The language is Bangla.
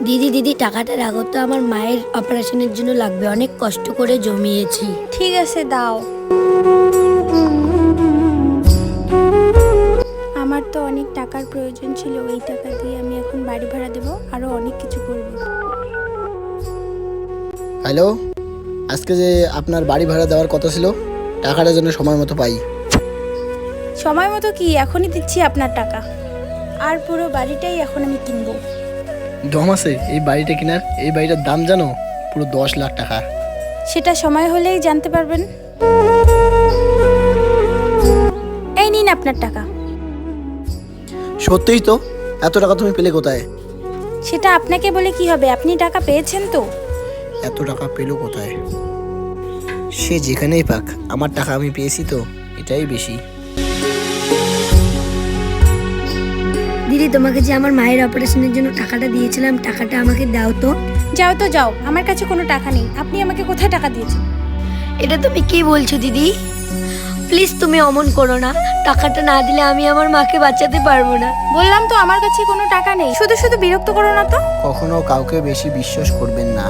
দিদি দিদি টাকাটা রাখো তো, আমার মায়ের অপারেশনের জন্য লাগবে, অনেক কষ্ট করে জমিয়েছি। ঠিক আছে, দাও। আমার তো অনেক টাকার প্রয়োজন ছিল, এই টাকা দিয়ে আমি এখন বাড়ি ভাড়া দেবো, আরো অনেক কিছু করব। হ্যালো, আজকে যে আপনার বাড়ি ভাড়া দেওয়ার কথা ছিল, টাকাটা যেন সময় মতো পাই। সময় মতো কি, এখনই দিচ্ছি আপনার টাকা। আর পুরো বাড়িটাই এখন আমি কিনবো। দম আছে এই বাড়িটা কেনার? এই বাড়িটার দাম জানো পুরো 10 লাখ টাকা। সেটা সময় হলেই জানতে পারবেন। এই নিন আপনার টাকা। সত্যিই তো? এত টাকা তুমি পেলে কোথায়? সেটা আপনাকে বলে কি হবে, আপনি টাকা পেয়েছেন তো। এত টাকা পেলো কোথায়? সে যেখানেই পাক, আমার টাকা আমি পেয়েছি তো, এটাই বেশি। দিদি তোমাকে যে আমার মায়ের অপারেশনের জন্য টাকাটা দিয়েছিলাম, টাকাটা আমাকে দাও তো। যাও তো যাও, আমার কাছে কোনো টাকা নেই। আপনি আমাকে কোথায় টাকা দিয়েছেন? এটা তুমি কি বলছো দিদি? প্লিজ তুমি অমন করো না, টাকাটা না দিলে আমি আমার মাকে বাঁচাতে পারবো না। বললাম তো আমার কাছে কোনো টাকা নেই, শুধু শুধু বিরক্ত করো না তো। কখনো কাউকে বেশি বিশ্বাস করবেন না।